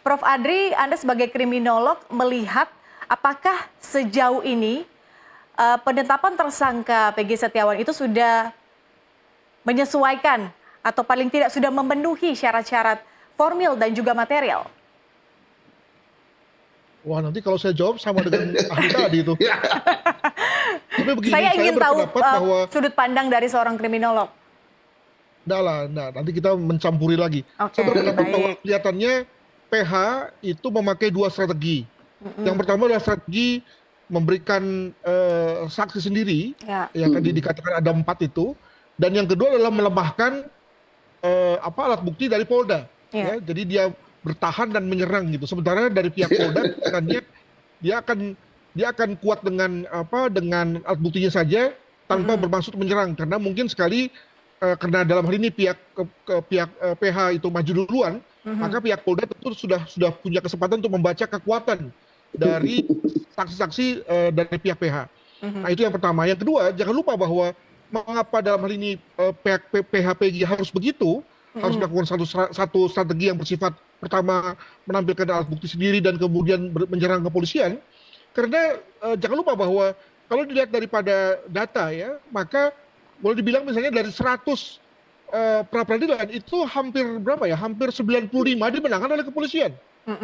Prof. Adri, Anda sebagai kriminolog melihat apakah sejauh ini penetapan tersangka Peggy Setiawan itu sudah menyesuaikan atau paling tidak sudah memenuhi syarat-syarat formil dan juga material? Wah, nanti kalau saya jawab sama dengan ahli tadi itu. Tapi begini, Saya ingin tahu berpendapat bahwa sudut pandang dari seorang kriminolog. nah, nanti kita mencampuri lagi. Oke, Saya berpendapat bahwa baik. kelihatannya PH itu memakai dua strategi. Yang pertama adalah strategi memberikan saksi sendiri, Ya. yang tadi dikatakan ada 4 itu, dan yang kedua adalah melemahkan alat bukti dari Polda. Ya. Ya, jadi dia bertahan dan menyerang gitu. Sementara dari pihak Polda katanya dia akan kuat dengan dengan alat buktinya saja tanpa bermaksud menyerang, karena mungkin sekali karena dalam hal ini pihak PH itu maju duluan, maka pihak Polda tentu sudah punya kesempatan untuk membaca kekuatan dari saksi-saksi dari pihak PH. Nah, itu yang pertama. Yang kedua, jangan lupa bahwa mengapa dalam hal ini pihak PHPG harus begitu, harus melakukan satu strategi yang bersifat pertama menampilkan alat bukti sendiri dan kemudian menyerang kepolisian. Karena jangan lupa bahwa kalau dilihat daripada data ya, maka boleh dibilang misalnya dari 100 pra peradilan itu hampir berapa ya? Hampir 95 dimenangkan oleh kepolisian.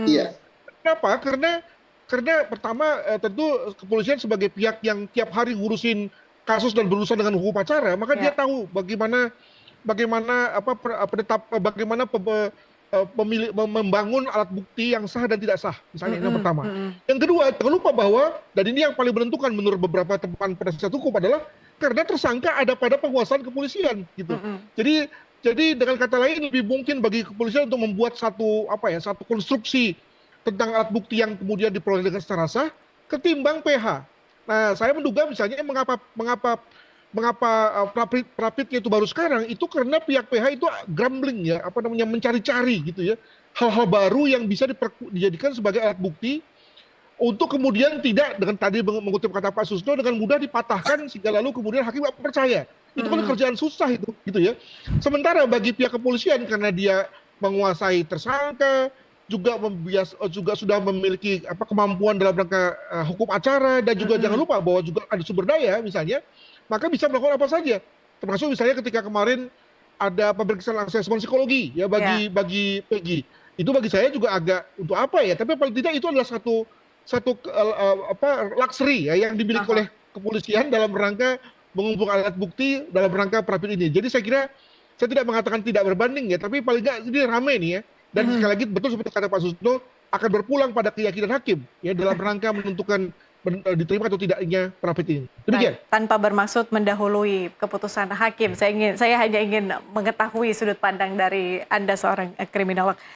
Iya. Kenapa? Karena pertama tentu kepolisian sebagai pihak yang tiap hari ngurusin kasus dan berurusan dengan hukum acara, maka dia tahu bagaimana membangun alat bukti yang sah dan tidak sah, misalnya yang pertama. Yang kedua, jangan lupa bahwa, dan ini yang paling menentukan menurut beberapa teman penasihat hukum adalah karena tersangka ada pada penguasaan kepolisian, gitu. Jadi dengan kata lain lebih mungkin bagi kepolisian untuk membuat satu konstruksi tentang alat bukti yang kemudian diperoleh dengan secara sah ketimbang PH. Nah, saya menduga misalnya mengapa Prapitnya itu baru sekarang itu karena pihak PH itu grumbling ya, mencari-cari gitu ya, hal-hal baru yang bisa dijadikan sebagai alat bukti untuk kemudian tidak, dengan tadi mengutip kata Pak Susno, dengan mudah dipatahkan sehingga lalu kemudian hakim nggak percaya. Itu kan kerjaan susah itu, gitu ya. Sementara bagi pihak kepolisian karena dia menguasai tersangka, juga sudah memiliki kemampuan dalam rangka hukum acara, dan juga jangan lupa bahwa juga ada sumber daya misalnya, maka bisa melakukan apa saja. Termasuk misalnya ketika kemarin ada pemeriksaan asesmen psikologi ya bagi Peggy. Itu bagi saya juga agak untuk apa ya? Tapi paling tidak itu adalah satu luxury ya yang dimiliki oleh kepolisian dalam rangka mengumpulkan alat bukti dalam rangka Prapit ini. Jadi saya kira saya tidak mengatakan tidak berbanding ya, tapi paling nggak ini rame nih ya. Dan sekali lagi betul seperti kata Pak Susno, akan berpulang pada keyakinan hakim ya dalam rangka menentukan diterima atau tidaknya Prapit ini. Demikian. Tanpa bermaksud mendahului keputusan hakim, saya hanya ingin mengetahui sudut pandang dari Anda seorang kriminolog.